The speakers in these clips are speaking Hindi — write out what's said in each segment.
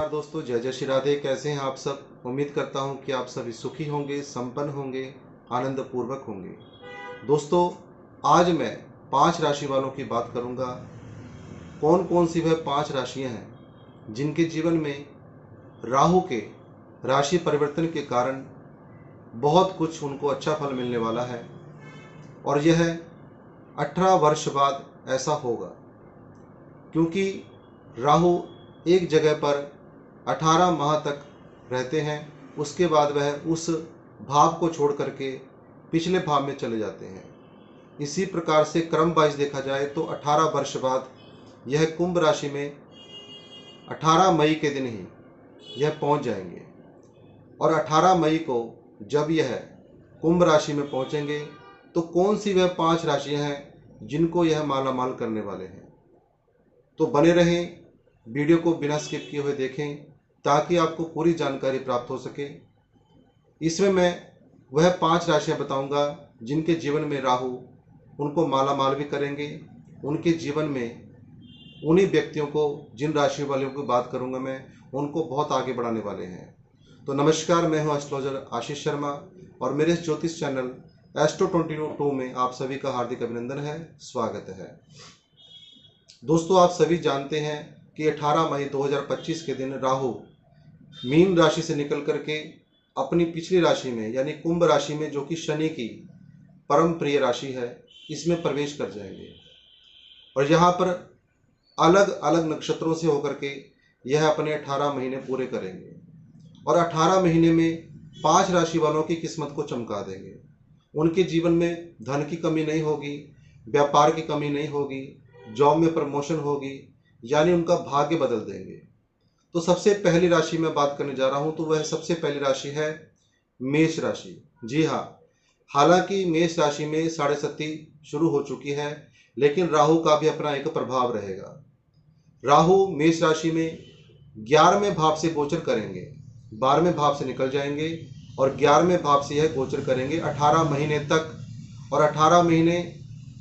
नमस्कार दोस्तों, जय जय श्री राधे। कैसे हैं आप सब। उम्मीद करता हूं कि आप सभी सुखी होंगे, संपन्न होंगे, आनंद पूर्वक होंगे। दोस्तों, आज मैं 5 राशि वालों की बात करूंगा। कौन कौन सी वह 5 राशियां हैं जिनके जीवन में राहु के राशि परिवर्तन के कारण बहुत कुछ उनको अच्छा फल मिलने वाला है, और यह 18 वर्ष बाद ऐसा होगा, क्योंकि राहु एक जगह पर 18 माह तक रहते हैं। उसके बाद वह उस भाव को छोड़ करके पिछले भाव में चले जाते हैं। इसी प्रकार से क्रम वाइज देखा जाए तो 18 वर्ष बाद यह कुंभ राशि में 18 मई के दिन ही यह पहुंच जाएंगे, और 18 मई को जब यह कुंभ राशि में पहुंचेंगे तो कौन सी वह 5 राशियां हैं जिनको यह माला माल करने वाले हैं। तो बने रहें, वीडियो को बिना स्किप किए हुए देखें ताकि आपको पूरी जानकारी प्राप्त हो सके। इसमें मैं वह 5 राशियां बताऊंगा जिनके जीवन में राहु उनको माला माल भी करेंगे। उनके जीवन में उन्हीं व्यक्तियों को, जिन राशि वालों की बात करूंगा मैं, उनको बहुत आगे बढ़ाने वाले हैं। तो नमस्कार, मैं हूं एस्ट्रोलॉजर आशीष शर्मा, और मेरे इस ज्योतिष चैनल एस्ट्रो 22 में आप सभी का हार्दिक अभिनंदन है, स्वागत है। दोस्तों, आप सभी जानते हैं कि 18 मई 2025 के दिन राहु मीन राशि से निकल करके अपनी पिछली राशि में यानी कुंभ राशि में, जो कि शनि की परम प्रिय राशि है, इसमें प्रवेश कर जाएंगे। और यहाँ पर अलग अलग नक्षत्रों से होकर के यह अपने 18 महीने पूरे करेंगे, और 18 महीने में 5 राशि वालों की किस्मत को चमका देंगे। उनके जीवन में धन की कमी नहीं होगी, व्यापार की कमी नहीं होगी, जॉब में प्रमोशन होगी, यानी उनका भाग्य बदल देंगे। तो सबसे पहली राशि में बात करने जा रहा हूं, तो वह सबसे पहली राशि है मेष राशि। जी हाँ, हालांकि मेष राशि में 7.5 शुरू हो चुकी है, लेकिन राहु का भी अपना एक प्रभाव रहेगा। राहु मेष राशि में 11वें भाव से गोचर करेंगे, 12वें भाव से निकल जाएंगे और 11वें भाव से यह गोचर करेंगे 18 महीने तक, और 18 महीने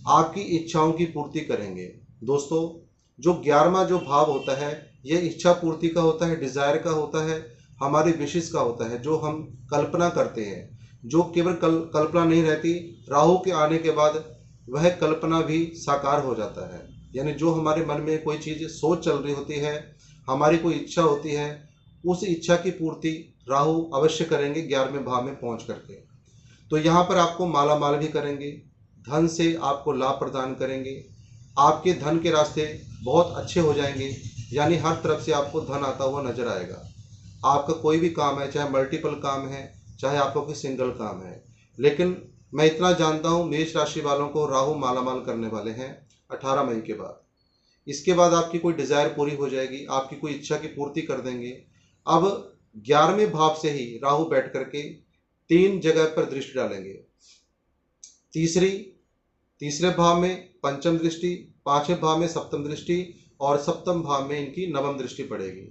आपकी इच्छाओं की पूर्ति करेंगे। दोस्तों, जो 11वां जो भाव होता है, यह इच्छा पूर्ति का होता है, डिजायर का होता है, हमारे विशेष का होता है, जो हम कल्पना करते हैं, जो केवल कल्पना नहीं रहती, राहु के आने के बाद वह कल्पना भी साकार हो जाता है। यानी जो हमारे मन में कोई चीज सोच चल रही होती है, हमारी कोई इच्छा होती है, उस इच्छा की पूर्ति राहु अवश्य करेंगे 11वें भाव में पहुंच करके। तो यहाँ पर आपको माला माल भी करेंगे, धन से आपको लाभ प्रदान करेंगे, आपके धन के रास्ते बहुत अच्छे हो जाएंगे, यानी हर तरफ से आपको धन आता हुआ नजर आएगा। आपका कोई भी काम है, चाहे मल्टीपल काम है, चाहे आपका कोई सिंगल काम है, लेकिन मैं इतना जानता हूं, मेष राशि वालों को राहु मालामाल करने वाले हैं 18 मई के बाद। इसके बाद आपकी कोई डिजायर पूरी हो जाएगी, आपकी कोई इच्छा की पूर्ति कर देंगे। अब 11वें भाव से ही राहु बैठ करके 3 जगह पर दृष्टि डालेंगे। तीसरे भाव में पंचम दृष्टि, 5वें भाव में सप्तम दृष्टि, और सप्तम भाव में इनकी नवम दृष्टि पड़ेगी।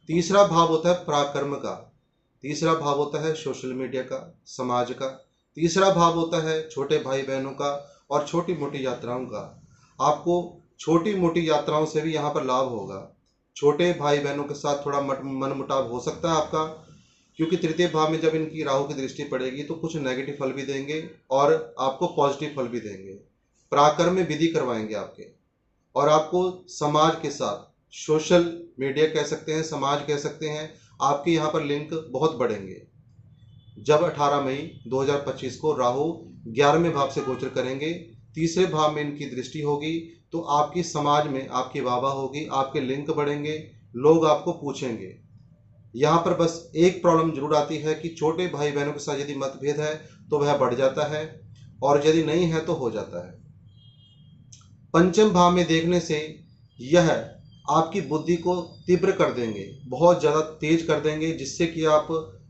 तीसरा भाव होता है पराक्रम का, तीसरा भाव होता है सोशल मीडिया का, समाज का, तीसरा भाव होता है छोटे भाई बहनों का और छोटी मोटी यात्राओं का। आपको छोटी मोटी यात्राओं से भी यहाँ पर लाभ होगा। छोटे भाई बहनों के साथ थोड़ा मनमुटाव हो सकता है आपका, क्योंकि तृतीय भाव में जब इनकी राहु की दृष्टि पड़ेगी तो कुछ नेगेटिव फल भी देंगे और आपको पॉजिटिव फल भी देंगे। पराक्रम में विधि करवाएंगे आपके, और आपको समाज के साथ, सोशल मीडिया कह सकते हैं, समाज कह सकते हैं, आपके यहाँ पर लिंक बहुत बढ़ेंगे। जब 18 मई 2025 को राहु 11वें भाव से गोचर करेंगे, तीसरे भाव में इनकी दृष्टि होगी, तो आपकी समाज में आपकी वाहवाही होगी, आपके लिंक बढ़ेंगे, लोग आपको पूछेंगे। यहाँ पर बस एक प्रॉब्लम जरूर आती है कि छोटे भाई बहनों के साथ यदि मतभेद है तो वह बढ़ जाता है, और यदि नहीं है तो हो जाता है। पंचम भाव में देखने से यह आपकी बुद्धि को तीव्र कर देंगे, बहुत ज़्यादा तेज कर देंगे, जिससे कि आप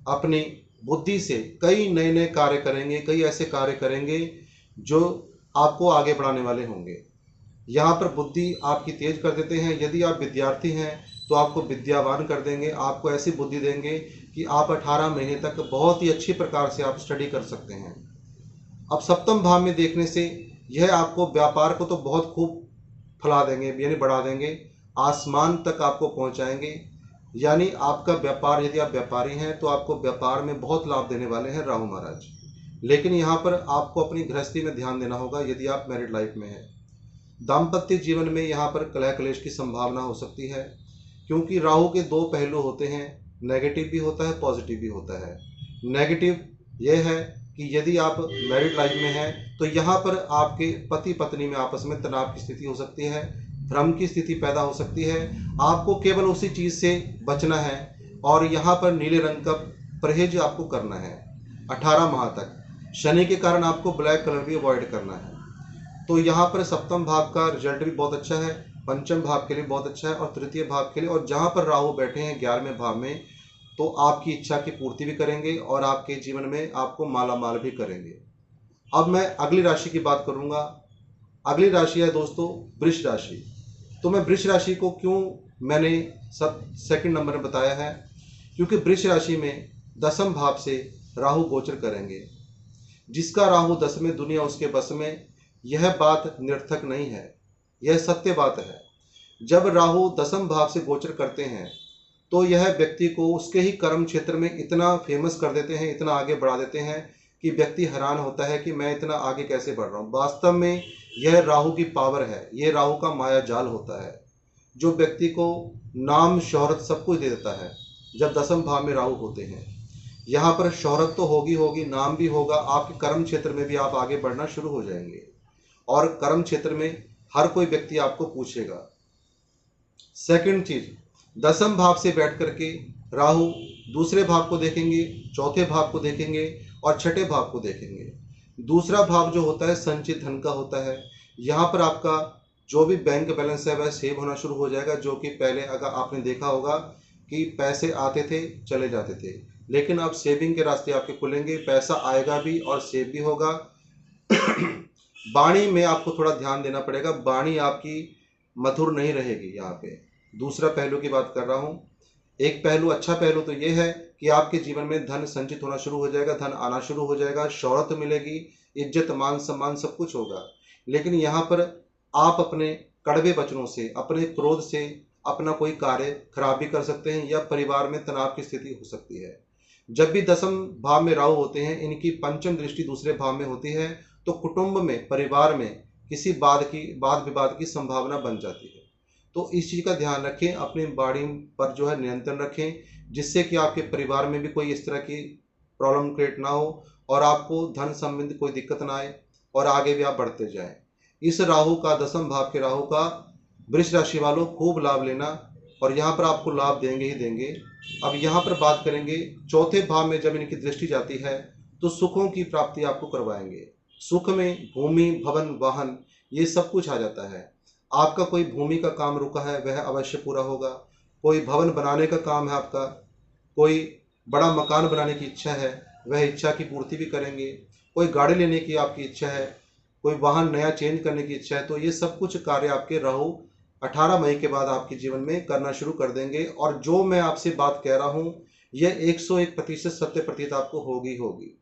अपनी बुद्धि से कई नए नए कार्य करेंगे, कई ऐसे कार्य करेंगे जो आपको आगे बढ़ाने वाले होंगे। यहाँ पर बुद्धि आपकी तेज कर देते हैं। यदि आप विद्यार्थी हैं तो आपको विद्यावान कर देंगे, आपको ऐसी बुद्धि देंगे कि आप 18 महीने तक बहुत ही अच्छी प्रकार से आप स्टडी कर सकते हैं। अब सप्तम भाव में देखने से यह आपको व्यापार को तो बहुत खूब फैला देंगे, यानी बढ़ा देंगे, आसमान तक आपको पहुंचाएंगे। यानी आपका व्यापार, यदि आप व्यापारी हैं तो आपको व्यापार में बहुत लाभ देने वाले हैं राहु महाराज। लेकिन यहाँ पर आपको अपनी गृहस्थी में ध्यान देना होगा यदि आप मैरिड लाइफ में हैं। दाम्पत्य जीवन में यहाँ पर कलह कलेश की संभावना हो सकती है, क्योंकि राहु के दो पहलू होते हैं, नेगेटिव भी होता है, पॉजिटिव भी होता है। नेगेटिव यह है कि यदि आप मैरिड लाइफ में हैं तो यहाँ पर आपके पति पत्नी में आपस में तनाव की स्थिति हो सकती है, भ्रम की स्थिति पैदा हो सकती है। आपको केवल उसी चीज़ से बचना है और यहाँ पर नीले रंग का परहेज आपको करना है 18 माह तक। शनि के कारण आपको ब्लैक कलर भी अवॉइड करना है। तो यहाँ पर सप्तम भाव का रिजल्ट भी बहुत अच्छा है, पंचम भाव के लिए बहुत अच्छा है और तृतीय भाव के लिए, और जहाँ पर राहु बैठे हैं 11वें भाव में, तो आपकी इच्छा की पूर्ति भी करेंगे और आपके जीवन में आपको माला माल भी करेंगे। अब मैं अगली राशि की बात करूंगा। अगली राशि है दोस्तों वृष राशि। तो मैं वृष राशि को क्यों मैंने सेकंड नंबर में बताया है, क्योंकि वृष राशि में 10वें भाव से राहु गोचर करेंगे। जिसका राहु 10वें, दुनिया उसके बस में, यह बात निरर्थक नहीं है, यह सत्य बात है। जब राहु 10वें भाव से गोचर करते हैं तो यह व्यक्ति को उसके ही कर्म क्षेत्र में इतना फेमस कर देते हैं, इतना आगे बढ़ा देते हैं कि व्यक्ति हैरान होता है कि मैं इतना आगे कैसे बढ़ रहा हूँ। वास्तव में यह राहु की पावर है, यह राहु का माया जाल होता है जो व्यक्ति को नाम शोहरत सब कुछ दे देता है। जब 10वें भाव में राहु होते हैं, यहाँ पर शोहरत तो होगी होगी, नाम भी होगा, आपके कर्म क्षेत्र में भी आप आगे बढ़ना शुरू हो जाएंगे और कर्म क्षेत्र में हर कोई व्यक्ति आपको पूछेगा। सेकंड चीज, 10वें भाव से बैठ करके राहु दूसरे भाव को देखेंगे, चौथे भाव को देखेंगे और छठे भाव को देखेंगे। दूसरा भाव जो होता है संचित धन का होता है। यहाँ पर आपका जो भी बैंक बैलेंस है वह सेव होना शुरू हो जाएगा, जो कि पहले अगर आपने देखा होगा कि पैसे आते थे चले जाते थे, लेकिन अब सेविंग के रास्ते आपके खुलेंगे, पैसा आएगा भी और सेव भी होगा। वाणी में आपको थोड़ा ध्यान देना पड़ेगा, वाणी आपकी मधुर नहीं रहेगी। यहाँ पे दूसरा पहलू की बात कर रहा हूँ। एक पहलू, अच्छा पहलू तो ये है कि आपके जीवन में धन संचित होना शुरू हो जाएगा, धन आना शुरू हो जाएगा, शोहरत मिलेगी, इज्जत मान सम्मान सब कुछ होगा। लेकिन यहाँ पर आप अपने कड़वे वचनों से, अपने क्रोध से अपना कोई कार्य खराब भी कर सकते हैं या परिवार में तनाव की स्थिति हो सकती है। जब भी 10वें भाव में राहु होते हैं, इनकी पंचम दृष्टि दूसरे भाव में होती है, तो कुटुंब में, परिवार में किसी वाद विवाद की संभावना बन जाती है। तो इस चीज़ का ध्यान रखें, अपनी वाणी पर जो है नियंत्रण रखें, जिससे कि आपके परिवार में भी कोई इस तरह की प्रॉब्लम क्रिएट ना हो और आपको धन संबंधी कोई दिक्कत ना आए और आगे भी आप बढ़ते जाएं। इस राहु का, 10वें भाव के राहु का वृष राशि वालों खूब लाभ लेना, और यहाँ पर आपको लाभ देंगे ही देंगे। अब यहाँ पर बात करेंगे, चौथे भाव में जब इनकी दृष्टि जाती है तो सुखों की प्राप्ति आपको करवाएंगे। सुख में भूमि, भवन, वाहन, ये सब कुछ आ जाता है। आपका कोई भूमि का काम रुका है वह अवश्य पूरा होगा, कोई भवन बनाने का काम है आपका, कोई बड़ा मकान बनाने की इच्छा है वह इच्छा की पूर्ति भी करेंगे, कोई गाड़ी लेने की आपकी इच्छा है, कोई वाहन नया चेंज करने की इच्छा है, तो ये सब कुछ कार्य आपके राहु 18 मई के बाद आपके जीवन में करना शुरू कर देंगे। और जो मैं आपसे बात कह रहा हूँ यह 101% सत्य प्रतिशत आपको होगी होगी।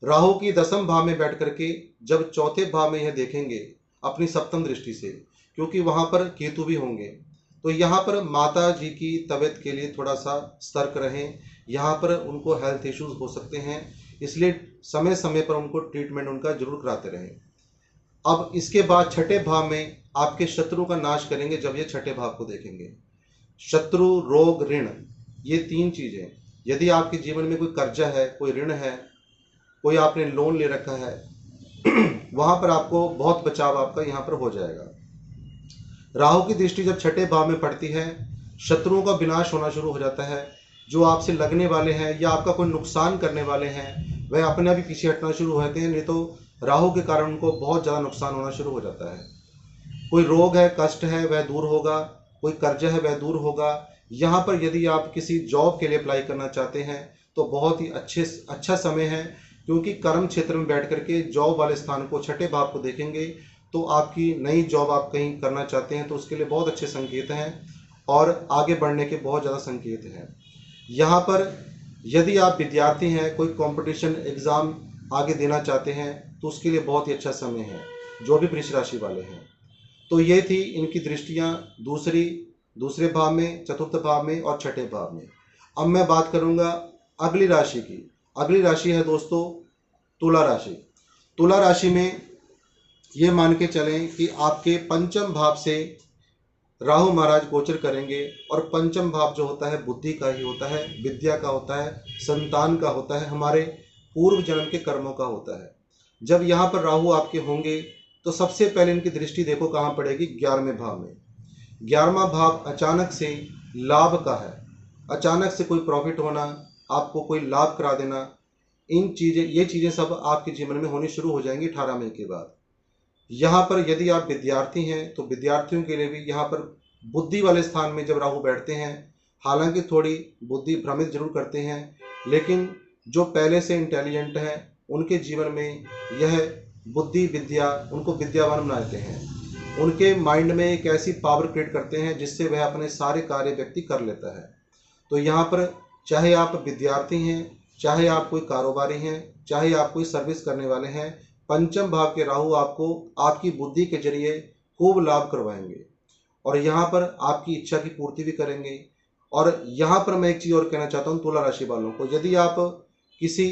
राहु की 10वें भाव में बैठ करके जब चौथे भाव में यह देखेंगे अपनी सप्तम दृष्टि से, क्योंकि वहां पर केतु भी होंगे, तो यहाँ पर माता जी की तबीयत के लिए थोड़ा सा सतर्क रहें। यहाँ पर उनको हेल्थ इश्यूज हो सकते हैं, इसलिए समय समय पर उनको ट्रीटमेंट उनका जरूर कराते रहें। अब इसके बाद छठे भाव में आपके शत्रु का नाश करेंगे जब ये छठे भाव को देखेंगे। शत्रु, रोग, ऋण, ये तीन चीजें, यदि आपके जीवन में कोई कर्जा है, कोई ऋण है, कोई आपने लोन ले रखा है, वहां पर आपको बहुत बचाव आपका यहाँ पर हो जाएगा। राहु की दृष्टि जब छठे भाव में पड़ती है, शत्रुओं का विनाश होना शुरू हो जाता है। जो आपसे लगने वाले हैं या आपका कोई नुकसान करने वाले हैं वह अपने आप ही पीछे हटना शुरू हो जाते हैं, नहीं तो राहु के कारण उनको बहुत ज़्यादा नुकसान होना शुरू हो जाता है। कोई रोग है, कष्ट है, वह दूर होगा, कोई कर्जा है वह दूर होगा। यहाँ पर यदि आप किसी जॉब के लिए अप्लाई करना चाहते हैं तो बहुत ही अच्छा समय है, क्योंकि कर्म क्षेत्र में बैठ करके जॉब वाले स्थान को, छठे भाव को देखेंगे, तो आपकी नई जॉब आप कहीं करना चाहते हैं तो उसके लिए बहुत अच्छे संकेत हैं और आगे बढ़ने के बहुत ज़्यादा संकेत हैं। यहाँ पर यदि आप विद्यार्थी हैं, कोई कंपटीशन एग्ज़ाम आगे देना चाहते हैं तो उसके लिए बहुत ही अच्छा समय है, जो भी वृष राशि वाले हैं। तो ये थी इनकी दृष्टियाँ। दूसरी, दूसरे भाव में, चतुर्थ भाव में और छठे भाव में। अब मैं बात करूंगा अगली राशि की। अगली राशि है दोस्तों तुला राशि। तुला राशि में ये मान के चलें कि आपके पंचम भाव से राहु महाराज गोचर करेंगे, और पंचम भाव जो होता है बुद्धि का ही होता है, विद्या का होता है, संतान का होता है, हमारे पूर्व जन्म के कर्मों का होता है। जब यहाँ पर राहु आपके होंगे तो सबसे पहले इनकी दृष्टि देखो कहाँ पड़ेगी, 11वें भाव में। 11वां भाव अचानक से लाभ का है, अचानक से कोई प्रॉफिट होना, आपको कोई लाभ करा देना, ये चीज़ें सब आपके जीवन में होनी शुरू हो जाएंगी 18 मई के बाद। यहाँ पर यदि आप विद्यार्थी हैं तो विद्यार्थियों के लिए भी यहाँ पर बुद्धि वाले स्थान में जब राहु बैठते हैं, हालांकि थोड़ी बुद्धि भ्रमित जरूर करते हैं, लेकिन जो पहले से इंटेलिजेंट हैं उनके जीवन में यह बुद्धि विद्या उनको विद्यावान बनाते हैं। उनके माइंड में एक ऐसी पावर क्रिएट करते हैं जिससे वह अपने सारे कार्य व्यक्ति कर लेता है। तो यहाँ पर चाहे आप विद्यार्थी हैं, चाहे आप कोई कारोबारी हैं, चाहे आप कोई सर्विस करने वाले हैं, पंचम भाव के राहु आपको आपकी बुद्धि के जरिए खूब लाभ करवाएंगे और यहाँ पर आपकी इच्छा की पूर्ति भी करेंगे। और यहाँ पर मैं एक चीज़ और कहना चाहता हूँ तुला राशि वालों को, यदि आप किसी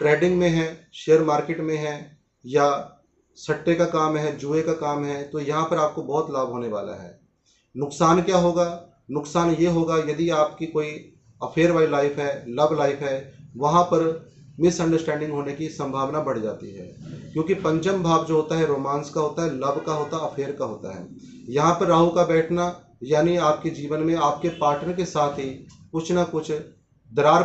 ट्रेडिंग में हैं, शेयर मार्केट में हैं, या सट्टे का काम है, जुए का काम है, तो यहाँ पर आपको बहुत लाभ होने वाला है। नुकसान क्या होगा? नुकसान ये होगा यदि आपकी कोई अफेयर वाली लाइफ है, लव लाइफ है, वहाँ पर मिसअंडरस्टैंडिंग होने की संभावना बढ़ जाती है, क्योंकि पंचम भाव जो होता है रोमांस का होता है, लव का होता है, अफेयर का होता है। यहाँ पर राहु का बैठना यानी आपके जीवन में आपके पार्टनर के साथ ही कुछ ना कुछ दरार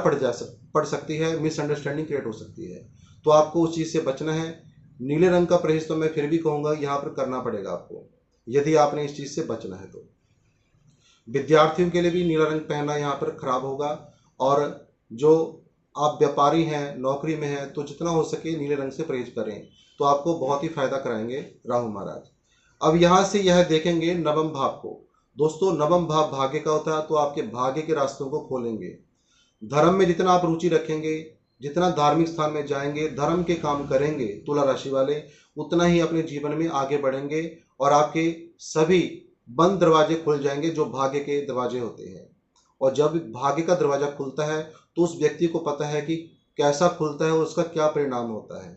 पड़ सकती है, मिसअंडरस्टैंडिंग क्रिएट हो सकती है। तो आपको उस चीज़ से बचना है। नीले रंग का परहेज तो मैं फिर भी कहूँगा यहाँ पर करना पड़ेगा आपको, यदि आपने इस चीज़ से बचना है तो। विद्यार्थियों के लिए भी नीला रंग पहनना यहाँ पर खराब होगा, और जो आप व्यापारी हैं, नौकरी में हैं, तो जितना हो सके नीले रंग से परहेज करें, तो आपको बहुत ही फायदा कराएंगे राहु महाराज। अब यहाँ से यह देखेंगे नवम भाव को। दोस्तों नवम भाव भाग्य का होता है, तो आपके भाग्य के रास्तों को खोलेंगे। धर्म में जितना आप रुचि रखेंगे, जितना धार्मिक स्थान में जाएंगे, धर्म के काम करेंगे तुला राशि वाले, उतना ही अपने जीवन में आगे बढ़ेंगे और आपके सभी बंद दरवाजे खुल जाएंगे जो भाग्य के दरवाजे होते हैं। और जब भाग्य का दरवाजा खुलता है तो उस व्यक्ति को पता है कि कैसा खुलता है और उसका क्या परिणाम होता है।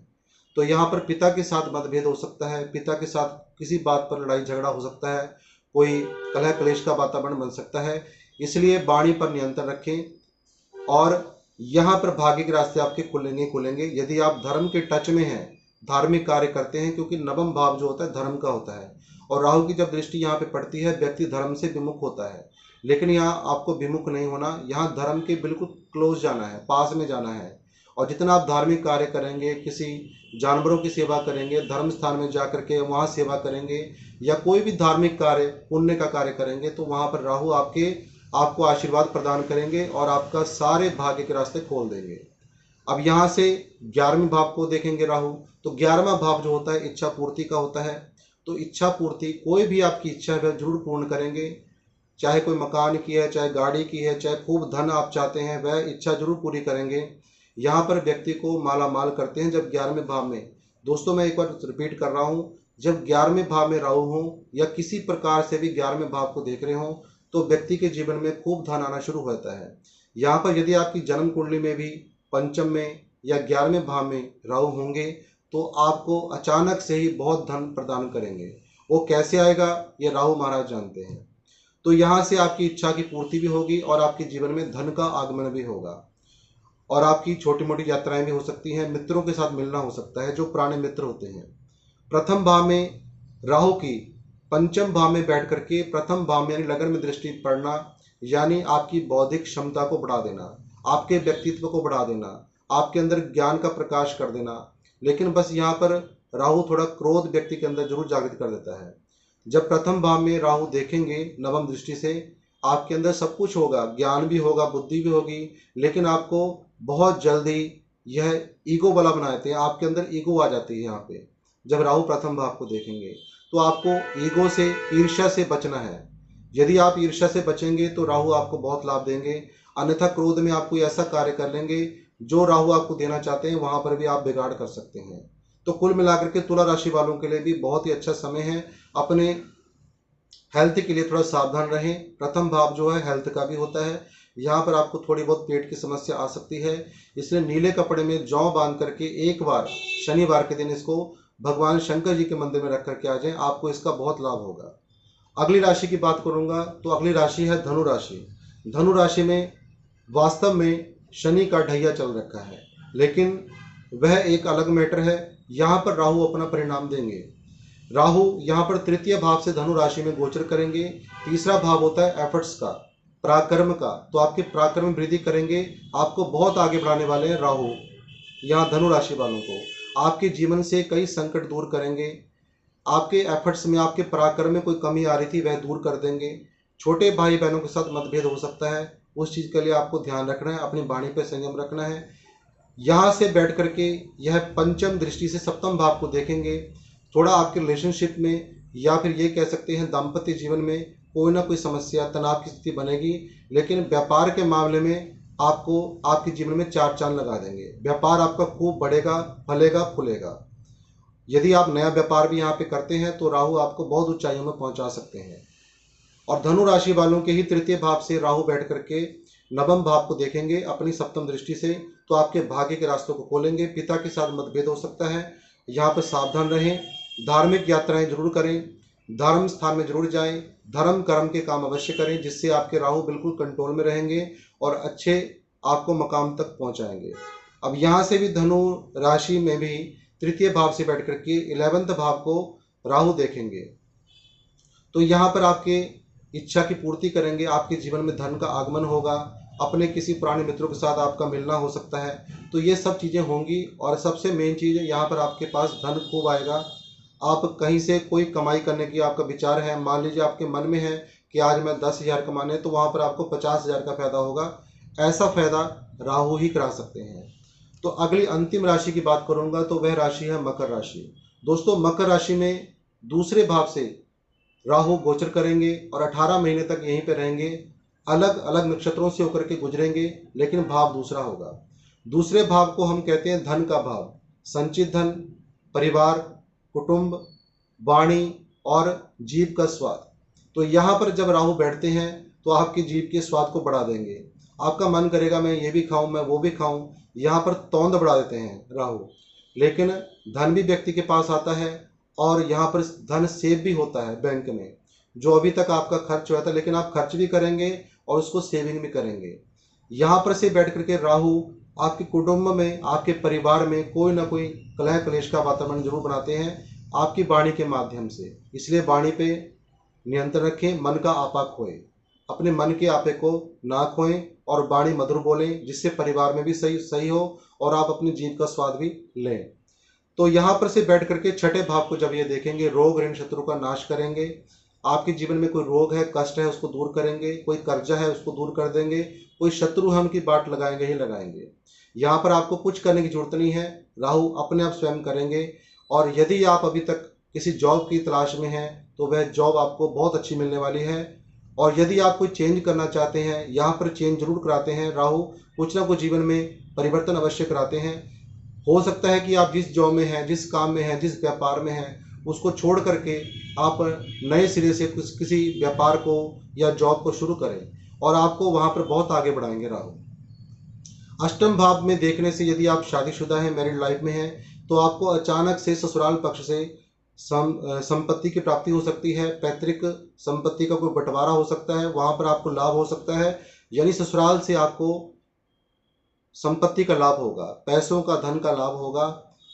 तो यहाँ पर पिता के साथ मतभेद हो सकता है, पिता के साथ किसी बात पर लड़ाई झगड़ा हो सकता है, कोई कलह क्लेश का वातावरण बन सकता है। इसलिए वाणी पर नियंत्रण रखें और यहाँ पर भाग्य के रास्ते आपके खुलेंगे यदि आप धर्म के टच में हैं, धार्मिक कार्य करते हैं, क्योंकि नवम भाव जो होता है धर्म का होता है। और राहु की जब दृष्टि यहाँ पे पड़ती है व्यक्ति धर्म से विमुख होता है, लेकिन यहाँ आपको विमुख नहीं होना, यहाँ धर्म के बिल्कुल क्लोज जाना है, पास में जाना है। और जितना आप धार्मिक कार्य करेंगे, किसी जानवरों की सेवा करेंगे, धर्म स्थान में जा करके वहाँ सेवा करेंगे, या कोई भी धार्मिक कार्य पुण्य का कार्य करेंगे, तो वहाँ पर राहु आपको आशीर्वाद प्रदान करेंगे और आपका सारे भाग्य के रास्ते खोल देंगे। अब यहाँ से 11वें भाव को देखेंगे राहु, तो 11वां भाव जो होता है इच्छा पूर्ति का होता है। तो इच्छा पूर्ति, कोई भी आपकी इच्छा है वह जरूर पूर्ण करेंगे, चाहे कोई मकान की है, चाहे गाड़ी की है, चाहे खूब धन आप चाहते हैं, वह इच्छा जरूर पूरी करेंगे। यहाँ पर व्यक्ति को माला माल करते हैं जब 11वें भाव में। दोस्तों मैं एक बार रिपीट कर रहा हूँ, जब 11वें भाव में राहु हो या किसी प्रकार से भी 11वें भाव को देख रहे हो, तो व्यक्ति के जीवन में खूब धन आना शुरू होता है। यहाँ पर यदि आपकी जन्म कुंडली में भी पंचम में या 11वें भाव में राहु होंगे, तो आपको अचानक से ही बहुत धन प्रदान करेंगे। वो कैसे आएगा ये राहु महाराज जानते हैं। तो यहाँ से आपकी इच्छा की पूर्ति भी होगी और आपके जीवन में धन का आगमन भी होगा, और आपकी छोटी मोटी यात्राएं भी हो सकती हैं, मित्रों के साथ मिलना हो सकता है जो पुराने मित्र होते हैं। प्रथम भाव में राहु की पंचम भाव में बैठ करके प्रथम भाव में यानी लगन में दृष्टि पड़ना, यानी आपकी बौद्धिक क्षमता को बढ़ा देना, आपके व्यक्तित्व को बढ़ा देना, आपके अंदर ज्ञान का प्रकाश कर देना। लेकिन बस यहाँ पर राहु थोड़ा क्रोध व्यक्ति के अंदर जरूर जागृत कर देता है। जब प्रथम भाव में राहु देखेंगे नवम दृष्टि से, आपके अंदर सब कुछ होगा, ज्ञान भी होगा, बुद्धि भी होगी, लेकिन आपको बहुत जल्दी यह ईगो वाला बना देते हैं, आपके अंदर ईगो आ जाती है। यहाँ पे जब राहु प्रथम भाव को देखेंगे तो आपको ईगो से, ईर्ष्या से बचना है। यदि आप ईर्ष्या से बचेंगे तो राहु आपको बहुत लाभ देंगे, अन्यथा क्रोध में आप कोई ऐसा कार्य कर लेंगे जो राहु आपको देना चाहते हैं, वहां पर भी आप बिगाड़ कर सकते हैं। तो कुल मिलाकर के तुला राशि वालों के लिए भी बहुत ही अच्छा समय है अपने हेल्थ के लिए थोड़ा सावधान रहें। प्रथम भाव जो है हेल्थ का भी होता है, यहाँ पर आपको थोड़ी बहुत पेट की समस्या आ सकती है, इसलिए नीले कपड़े में जौ बांध करके एक बार शनिवार के दिन इसको भगवान शंकर जी के मंदिर में रख करके आ जाएं, आपको इसका बहुत लाभ होगा। अगली राशि की बात करूंगा तो अगली राशि है धनु राशि। धनु राशि में वास्तव में शनि का ढैया चल रखा है, लेकिन वह एक अलग मैटर है। यहाँ पर राहु अपना परिणाम देंगे। राहु यहाँ पर तृतीय भाव से धनु राशि में गोचर करेंगे। तीसरा भाव होता है एफर्ट्स का, पराक्रम का, तो आपके पराक्रम में वृद्धि करेंगे, आपको बहुत आगे बढ़ाने वाले हैं राहु। यहाँ धनु राशि वालों को आपके जीवन से कई संकट दूर करेंगे, आपके एफर्ट्स में, आपके पराक्रम में कोई कमी आ रही थी वह दूर कर देंगे। छोटे भाई बहनों के साथ मतभेद हो सकता है, उस चीज़ के लिए आपको ध्यान रखना है, अपनी वाणी पर संयम रखना है। यहाँ से बैठ करके यह पंचम दृष्टि से सप्तम भाव को देखेंगे। थोड़ा आपके रिलेशनशिप में या फिर ये कह सकते हैं दाम्पत्य जीवन में कोई ना कोई समस्या, तनाव की स्थिति बनेगी, लेकिन व्यापार के मामले में आपको आपके जीवन में चार चांद लगा देंगे। व्यापार आपका खूब बढ़ेगा, फलेगा, फूलेगा। यदि आप नया व्यापार भी यहाँ पे करते हैं तो राहु आपको बहुत ऊंचाइयों में पहुंचा सकते हैं। और धनु राशि वालों के ही तृतीय भाव से राहु बैठ करके नवम भाव को देखेंगे अपनी सप्तम दृष्टि से, तो आपके भाग्य के रास्तों को खोलेंगे। पिता के साथ मतभेद हो सकता है, यहाँ पर सावधान रहें। धार्मिक यात्राएं जरूर करें, धर्म स्थान में जरूर जाएं, धर्म कर्म के काम अवश्य करें, जिससे आपके राहु बिल्कुल कंट्रोल में रहेंगे और अच्छे आपको मकाम तक पहुंचाएंगे। अब यहाँ से भी धनु राशि में भी तृतीय भाव से बैठ करके 11वें भाव को राहु देखेंगे, तो यहाँ पर आपके इच्छा की पूर्ति करेंगे, आपके जीवन में धन का आगमन होगा, अपने किसी पुराने मित्रों के साथ आपका मिलना हो सकता है, तो ये सब चीज़ें होंगी। और सबसे मेन चीज़ यहाँ पर आपके पास धन खूब आएगा। आप कहीं से कोई कमाई करने की आपका विचार है, मान लीजिए आपके मन में है कि आज मैं 10,000 कमाने, तो वहाँ पर आपको 50,000 का फायदा होगा। ऐसा फायदा राहु ही करा सकते हैं। तो अगली अंतिम राशि की बात करूंगा तो वह राशि है मकर राशि। दोस्तों, मकर राशि में दूसरे भाव से राहु गोचर करेंगे और 18 महीने तक यहीं पे रहेंगे। अलग अलग नक्षत्रों से होकर के गुजरेंगे, लेकिन भाव दूसरा होगा। दूसरे भाव को हम कहते हैं धन का भाव, संचित धन, परिवार, कुटुंब, वाणी और जीभ का स्वाद। तो यहाँ पर जब राहु बैठते हैं तो आपकी जीभ के स्वाद को बढ़ा देंगे। आपका मन करेगा मैं ये भी खाऊं, मैं वो भी खाऊं, यहाँ पर तौंद बढ़ा देते हैं राहु। लेकिन धन भी व्यक्ति के पास आता है और यहाँ पर धन सेव भी होता है बैंक में, जो अभी तक आपका खर्च हुआ था, लेकिन आप खर्च भी करेंगे और उसको सेविंग भी करेंगे। यहाँ पर से बैठ करके राहु आपके कुटुंब में, आपके परिवार में कोई ना कोई कलह कलेश का वातावरण जरूर बनाते हैं आपकी वाणी के माध्यम से। इसलिए वाणी पे नियंत्रण रखें, मन का आपा खोए, अपने मन के आपे को ना खोएं और वाणी मधुर बोलें, जिससे परिवार में भी सही हो और आप अपनी जीभ का स्वाद भी लें। तो यहाँ पर से बैठ करके छठे भाव को जब ये देखेंगे, रोग ऋण शत्रु का नाश करेंगे। आपके जीवन में कोई रोग है, कष्ट है, उसको दूर करेंगे, कोई कर्जा है उसको दूर कर देंगे, कोई शत्रु है उनकी बाट लगाएंगे ही लगाएंगे। यहाँ पर आपको कुछ करने की जरूरत नहीं है, राहु अपने आप स्वयं करेंगे। और यदि आप अभी तक किसी जॉब की तलाश में हैं तो वह जॉब आपको बहुत अच्छी मिलने वाली है। और यदि आप कोई चेंज करना चाहते हैं, यहाँ पर चेंज जरूर कराते हैं राहु, कुछ ना कुछ जीवन में परिवर्तन अवश्य कराते हैं। हो सकता है कि आप जिस जॉब में हैं, जिस काम में हैं, जिस व्यापार में हैं, उसको छोड़ करके आप नए सिरे से किसी व्यापार को या जॉब को शुरू करें और आपको वहाँ पर बहुत आगे बढ़ाएंगे राहु। अष्टम भाव में देखने से यदि आप शादीशुदा हैं, मैरिड लाइफ में हैं, तो आपको अचानक से ससुराल पक्ष से संपत्ति की प्राप्ति हो सकती है। पैतृक संपत्ति का कोई बंटवारा हो सकता है, वहाँ पर आपको लाभ हो सकता है। यानी ससुराल से आपको संपत्ति का लाभ होगा, पैसों का, धन का लाभ होगा,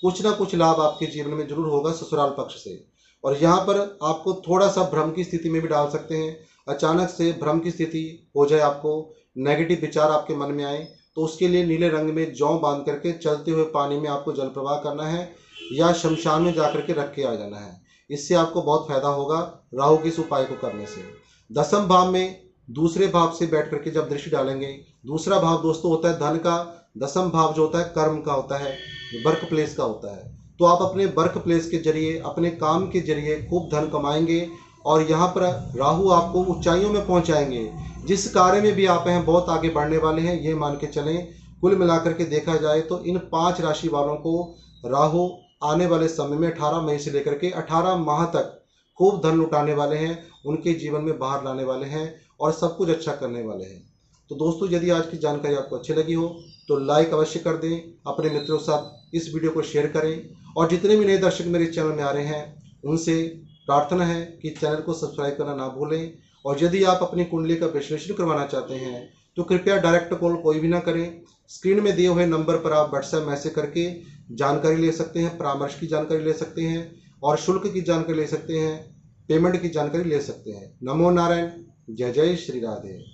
कुछ ना कुछ लाभ आपके जीवन में जरूर होगा ससुराल पक्ष से। और यहाँ पर आपको थोड़ा सा भ्रम की स्थिति में भी डाल सकते हैं। अचानक से भ्रम की स्थिति हो जाए, आपको नेगेटिव विचार आपके मन में आए, तो उसके लिए नीले रंग में जौ बांध करके चलते हुए पानी में आपको जल प्रवाह करना है या शमशान में जाकर के रख के आ जाना है। इससे आपको बहुत फायदा होगा राहु के इस उपाय को करने से। दसम भाव में दूसरे भाव से बैठ करके जब दृष्टि डालेंगे, दूसरा भाव दोस्तों होता है धन का, दसम भाव जो होता है कर्म का होता है, वर्क प्लेस का होता है। तो आप अपने वर्क प्लेस के जरिए, अपने काम के जरिए खूब धन कमाएंगे और यहाँ पर राहु आपको ऊंचाइयों में पहुंचाएंगे। जिस कार्य में भी आप हैं बहुत आगे बढ़ने वाले हैं, ये मान के चलें। कुल मिलाकर के देखा जाए तो इन 5 राशि वालों को राहु आने वाले समय में 18 मई से लेकर के 18 माह तक खूब धन लुटाने वाले हैं, उनके जीवन में बाहर लाने वाले हैं और सब कुछ अच्छा करने वाले हैं। तो दोस्तों, यदि आज की जानकारी आपको अच्छी लगी हो तो लाइक अवश्य कर दें, अपने मित्रों के साथ इस वीडियो को शेयर करें और जितने भी नए दर्शक मेरे चैनल में आ रहे हैं उनसे प्रार्थना है कि चैनल को सब्सक्राइब करना ना भूलें। और यदि आप अपनी कुंडली का विश्लेषण करवाना चाहते हैं तो कृपया डायरेक्ट कॉल कोई भी ना करें। स्क्रीन में दिए हुए नंबर पर आप व्हाट्सएप मैसेज करके जानकारी ले सकते हैं, परामर्श की जानकारी ले सकते हैं और शुल्क की जानकारी ले सकते हैं, पेमेंट की जानकारी ले सकते हैं। नमो नारायण। जय जय श्री राधे।